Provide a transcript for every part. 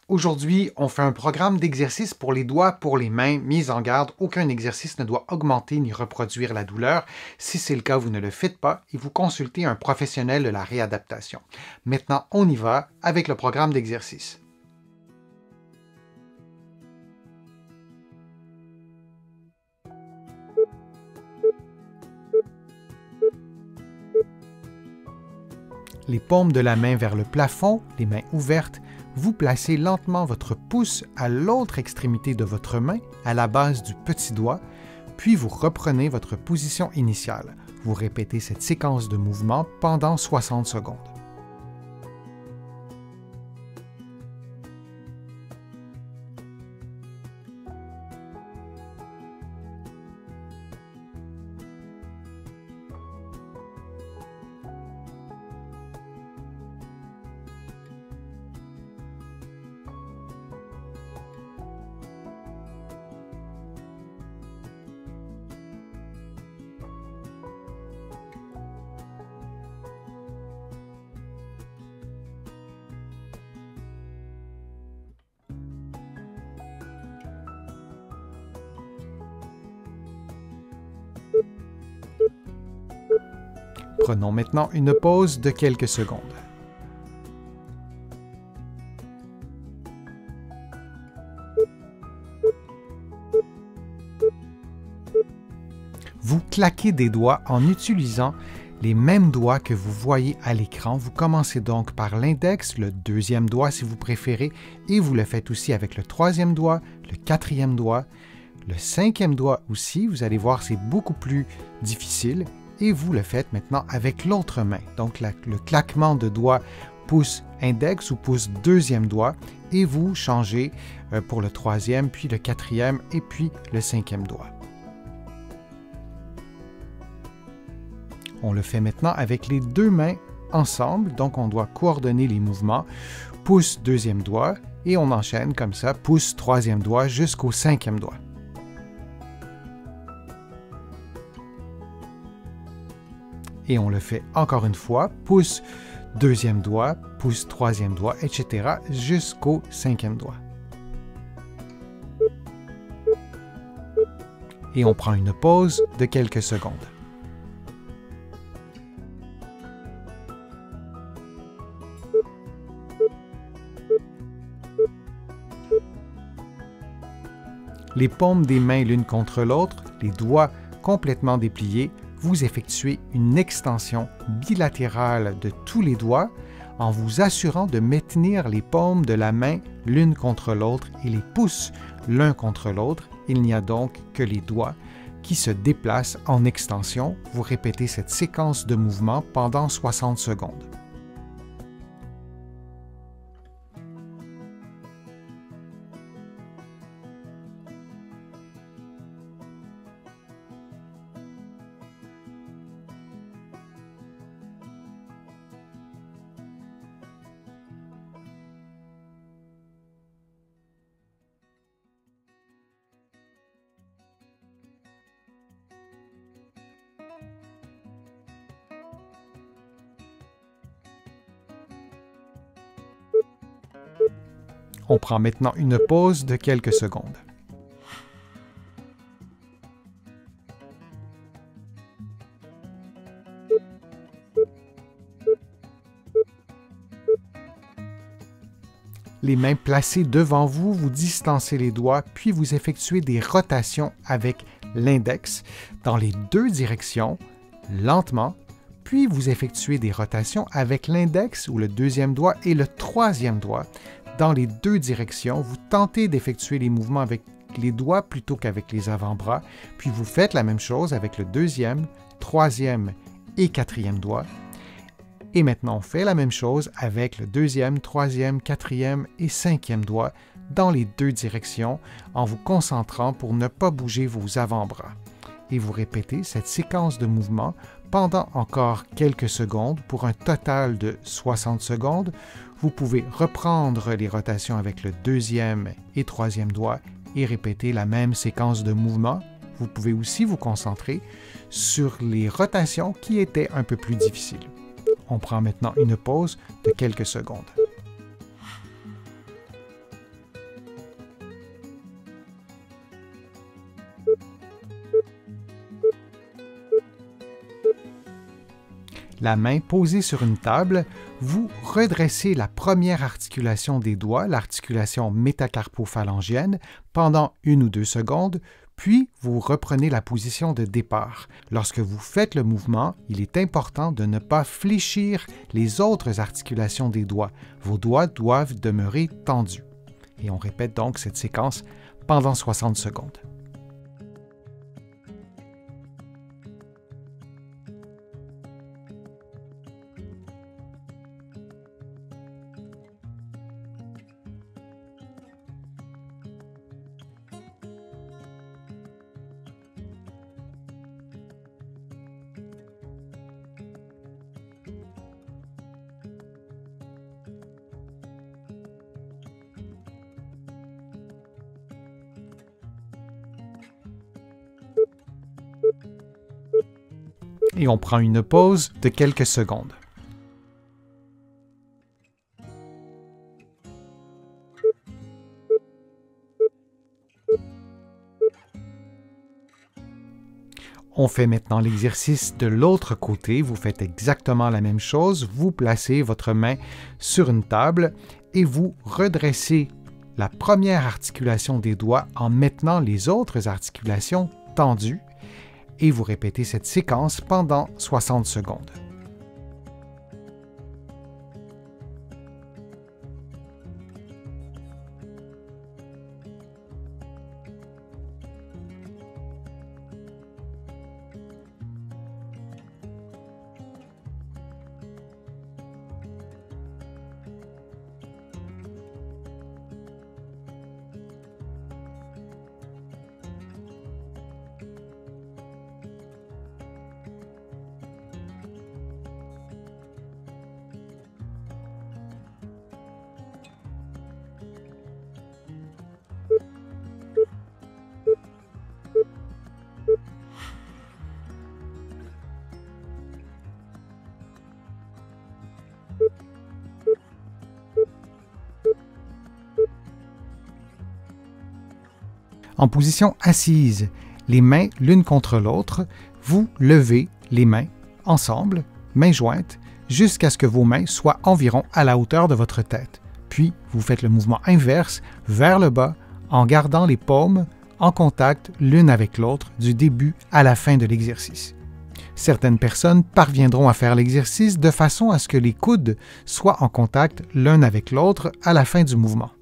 Aujourd'hui, on fait un programme d'exercice pour les doigts, pour les mains. Mise en garde, aucun exercice ne doit augmenter ni reproduire la douleur. Si c'est le cas, vous ne le faites pas et vous consultez un professionnel de la réadaptation. Maintenant, on y va avec le programme d'exercice. Les paumes de la main vers le plafond, les mains ouvertes, vous placez lentement votre pouce à l'autre extrémité de votre main, à la base du petit doigt, puis vous reprenez votre position initiale. Vous répétez cette séquence de mouvements pendant 60 secondes. Prenons maintenant une pause de quelques secondes. Vous claquez des doigts en utilisant les mêmes doigts que vous voyez à l'écran. Vous commencez donc par l'index, le deuxième doigt si vous préférez, et vous le faites aussi avec le troisième doigt, le quatrième doigt, le cinquième doigt aussi. Vous allez voir, c'est beaucoup plus difficile. Et vous le faites maintenant avec l'autre main. Donc le claquement de doigt pouce index ou pouce deuxième doigt et vous changez pour le troisième, puis le quatrième et puis le cinquième doigt. On le fait maintenant avec les deux mains ensemble, donc on doit coordonner les mouvements. Pouce deuxième doigt et on enchaîne comme ça, pouce troisième doigt jusqu'au cinquième doigt. Et on le fait encore une fois, pouce deuxième doigt, pouce troisième doigt, etc. jusqu'au cinquième doigt. Et on prend une pause de quelques secondes. Les paumes des mains l'une contre l'autre, les doigts complètement dépliés, vous effectuez une extension bilatérale de tous les doigts en vous assurant de maintenir les paumes de la main l'une contre l'autre et les pouces l'un contre l'autre. Il n'y a donc que les doigts qui se déplacent en extension. Vous répétez cette séquence de mouvements pendant 60 secondes. On prend maintenant une pause de quelques secondes. Les mains placées devant vous, vous distancez les doigts, puis vous effectuez des rotations avec l'index dans les deux directions, lentement, puis vous effectuez des rotations avec l'index ou le deuxième doigt et le troisième doigt dans les deux directions. Vous tentez d'effectuer les mouvements avec les doigts plutôt qu'avec les avant-bras, puis vous faites la même chose avec le deuxième, troisième et quatrième doigt. Et maintenant, on fait la même chose avec le deuxième, troisième, quatrième et cinquième doigt dans les deux directions en vous concentrant pour ne pas bouger vos avant-bras. Et vous répétez cette séquence de mouvements pendant encore quelques secondes pour un total de 60 secondes. Vous pouvez reprendre les rotations avec le deuxième et troisième doigt et répéter la même séquence de mouvements. Vous pouvez aussi vous concentrer sur les rotations qui étaient un peu plus difficiles. On prend maintenant une pause de quelques secondes. la main posée sur une table, vous redressez la première articulation des doigts, l'articulation métacarpophalangienne, pendant 1 ou 2 secondes, puis vous reprenez la position de départ. Lorsque vous faites le mouvement, il est important de ne pas fléchir les autres articulations des doigts. Vos doigts doivent demeurer tendus. Et on répète donc cette séquence pendant 60 secondes. Et on prend une pause de quelques secondes. On fait maintenant l'exercice de l'autre côté. Vous faites exactement la même chose. Vous placez votre main sur une table et vous redressez la première articulation des doigts en maintenant les autres articulations tendues. Et vous répétez cette séquence pendant 60 secondes. En position assise, les mains l'une contre l'autre, vous levez les mains ensemble, mains jointes, jusqu'à ce que vos mains soient environ à la hauteur de votre tête. Puis, vous faites le mouvement inverse vers le bas en gardant les paumes en contact l'une avec l'autre du début à la fin de l'exercice. Certaines personnes parviendront à faire l'exercice de façon à ce que les coudes soient en contact l'un avec l'autre à la fin du mouvement.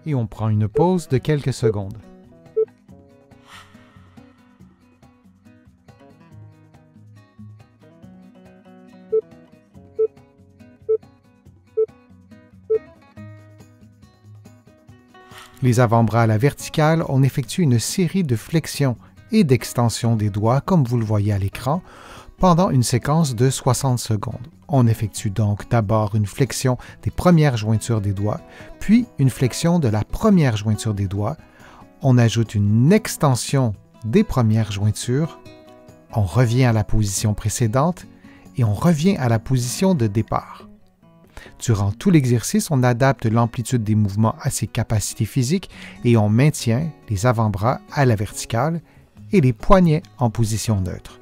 Et on prend une pause de quelques secondes. Les avant-bras à la verticale, on effectue une série de flexions et d'extensions des doigts, comme vous le voyez à l'écran, pendant une séquence de 60 secondes. On effectue donc d'abord une flexion des premières jointures des doigts, puis une flexion de la première jointure des doigts. On ajoute une extension des premières jointures. On revient à la position précédente et on revient à la position de départ. Durant tout l'exercice, on adapte l'amplitude des mouvements à ses capacités physiques et on maintient les avant-bras à la verticale et les poignets en position neutre.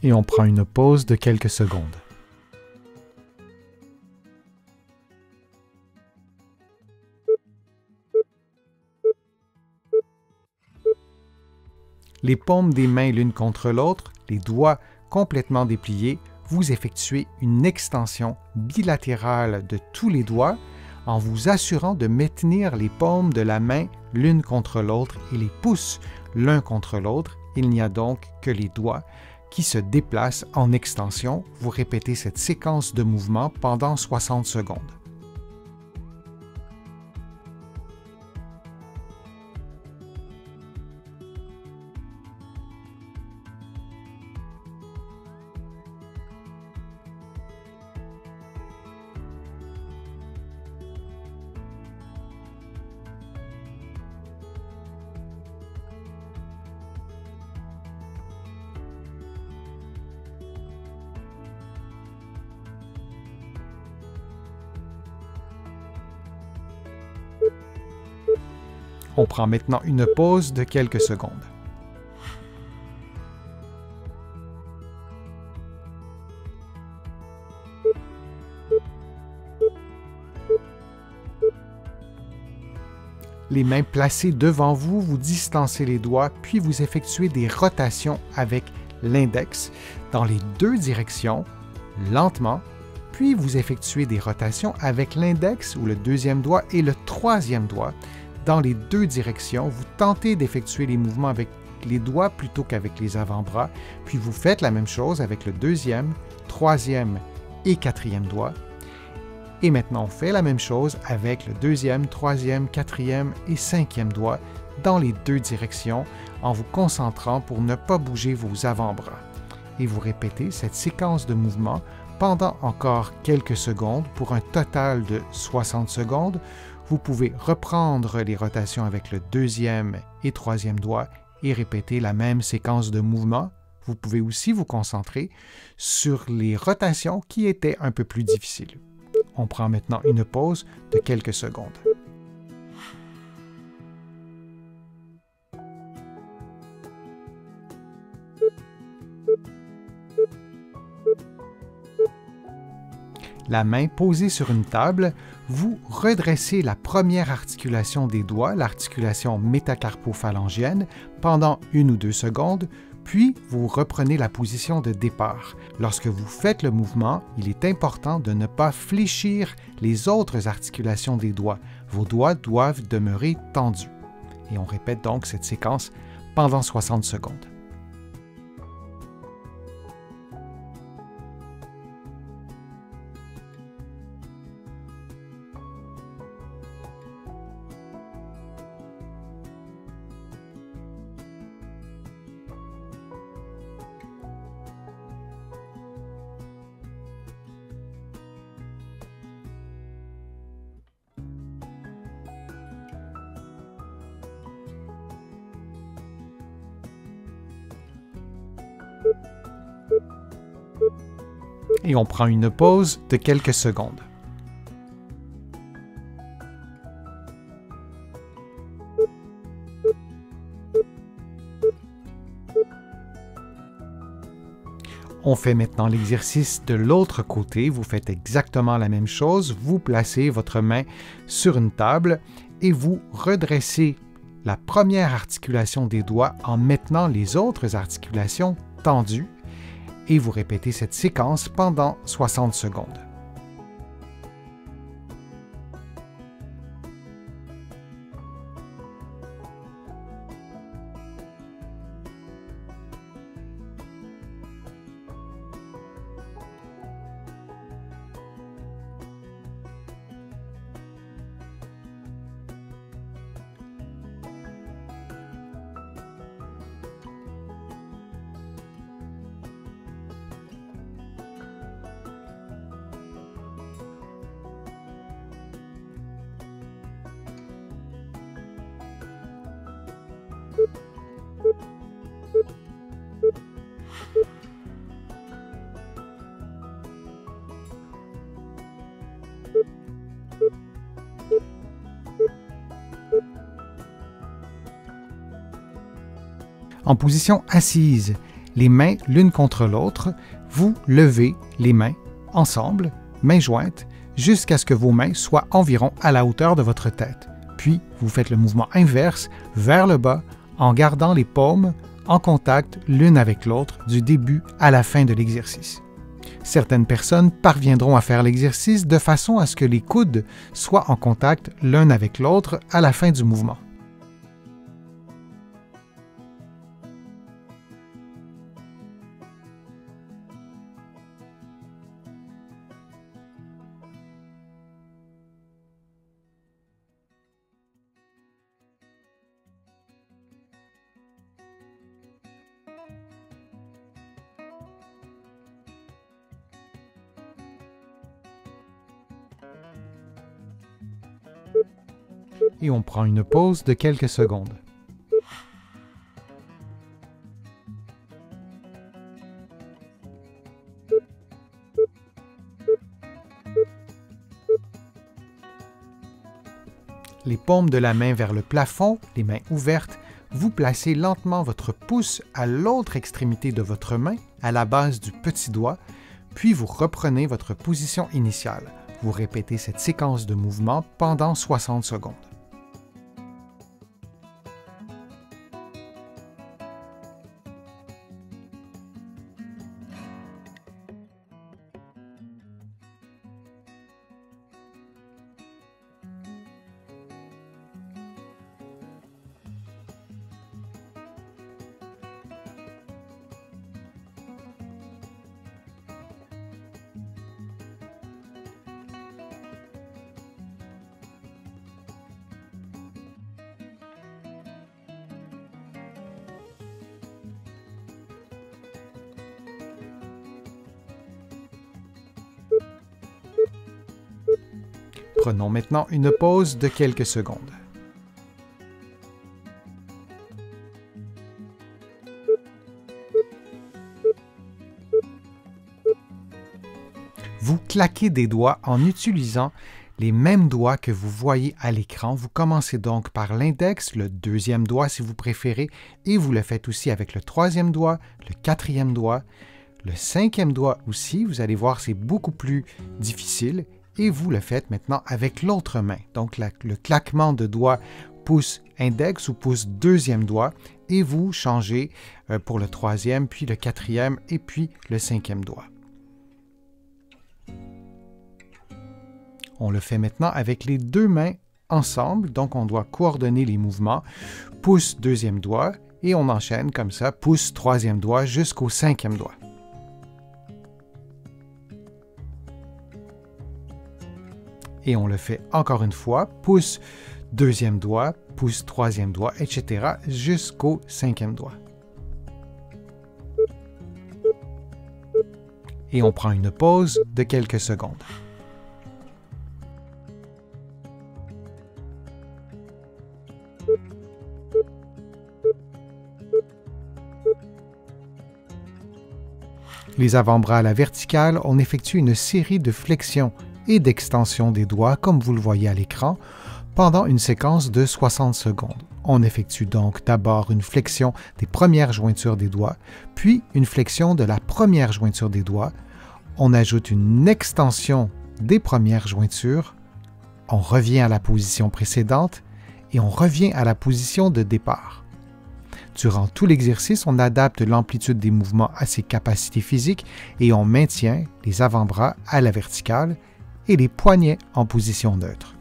Et on prend une pause de quelques secondes. Les paumes des mains l'une contre l'autre, les doigts complètement dépliés, vous effectuez une extension bilatérale de tous les doigts en vous assurant de maintenir les paumes de la main l'une contre l'autre et les pouces l'un contre l'autre Il n'y a donc que les doigts qui se déplacent en extension. Vous répétez cette séquence de mouvements pendant 60 secondes. On prend maintenant une pause de quelques secondes. Les mains placées devant vous, vous distancez les doigts, puis vous effectuez des rotations avec l'index dans les deux directions, lentement, puis vous effectuez des rotations avec l'index ou le deuxième doigt et le troisième doigt dans les deux directions. Vous tentez d'effectuer les mouvements avec les doigts plutôt qu'avec les avant-bras, puis vous faites la même chose avec le deuxième, troisième et quatrième doigt. Et maintenant, on fait la même chose avec le deuxième, troisième, quatrième et cinquième doigt dans les deux directions en vous concentrant pour ne pas bouger vos avant-bras. Et vous répétez cette séquence de mouvements pendant encore quelques secondes pour un total de 60 secondes. Vous pouvez reprendre les rotations avec le deuxième et troisième doigt et répéter la même séquence de mouvements. Vous pouvez aussi vous concentrer sur les rotations qui étaient un peu plus difficiles. On prend maintenant une pause de quelques secondes. La main posée sur une table, vous redressez la première articulation des doigts, l'articulation métacarpophalangienne, pendant 1 ou 2 secondes, puis vous reprenez la position de départ. Lorsque vous faites le mouvement, il est important de ne pas fléchir les autres articulations des doigts. Vos doigts doivent demeurer tendus. Et on répète donc cette séquence pendant 60 secondes. Et on prend une pause de quelques secondes. On fait maintenant l'exercice de l'autre côté. Vous faites exactement la même chose. Vous placez votre main sur une table et vous redressez la première articulation des doigts en maintenant les autres articulations tendues. Et vous répétez cette séquence pendant 60 secondes. En position assise, les mains l'une contre l'autre, vous levez les mains ensemble, mains jointes, jusqu'à ce que vos mains soient environ à la hauteur de votre tête. Puis, vous faites le mouvement inverse vers le bas en gardant les paumes en contact l'une avec l'autre du début à la fin de l'exercice. Certaines personnes parviendront à faire l'exercice de façon à ce que les coudes soient en contact l'un avec l'autre à la fin du mouvement. Et on prend une pause de quelques secondes. Les paumes de la main vers le plafond, les mains ouvertes, vous placez lentement votre pouce à l'autre extrémité de votre main, à la base du petit doigt, puis vous reprenez votre position initiale. Vous répétez cette séquence de mouvements pendant 60 secondes. Prenons maintenant une pause de quelques secondes. Vous claquez des doigts en utilisant les mêmes doigts que vous voyez à l'écran. Vous commencez donc par l'index, le deuxième doigt si vous préférez, et vous le faites aussi avec le troisième doigt, le quatrième doigt, le cinquième doigt aussi. Vous allez voir, c'est beaucoup plus difficile. Et vous le faites maintenant avec l'autre main. Donc le claquement de doigt pouce index ou pouce deuxième doigt et vous changez pour le troisième, puis le quatrième et puis le cinquième doigt. On le fait maintenant avec les deux mains ensemble, donc on doit coordonner les mouvements. Pouce deuxième doigt et on enchaîne comme ça, pouce troisième doigt jusqu'au cinquième doigt. Et on le fait encore une fois, pouce deuxième doigt, pouce troisième doigt, etc. jusqu'au cinquième doigt. Et on prend une pause de quelques secondes. Les avant-bras à la verticale, on effectue une série de flexions et d'extension des doigts, comme vous le voyez à l'écran, pendant une séquence de 60 secondes. On effectue donc d'abord une flexion des premières jointures des doigts, puis une flexion de la première jointure des doigts. On ajoute une extension des premières jointures, on revient à la position précédente et on revient à la position de départ. Durant tout l'exercice, on adapte l'amplitude des mouvements à ses capacités physiques et on maintient les avant-bras à la verticale et les poignets en position neutre.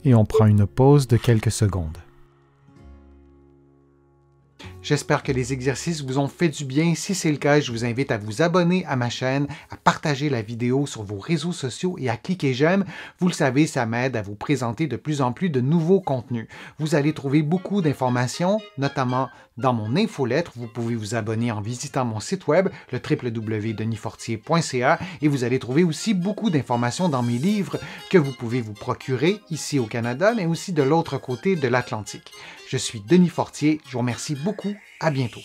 Et on prend une pause de quelques secondes. J'espère que les exercices vous ont fait du bien. Si c'est le cas, je vous invite à vous abonner à ma chaîne, à partager la vidéo sur vos réseaux sociaux et à cliquer j'aime. Vous le savez, ça m'aide à vous présenter de plus en plus de nouveaux contenus. Vous allez trouver beaucoup d'informations, notamment dans mon infolettre. Vous pouvez vous abonner en visitant mon site web, le www.denisfortier.ca, et vous allez trouver aussi beaucoup d'informations dans mes livres que vous pouvez vous procurer ici au Canada, mais aussi de l'autre côté de l'Atlantique. Je suis Denis Fortier, je vous remercie beaucoup, à bientôt.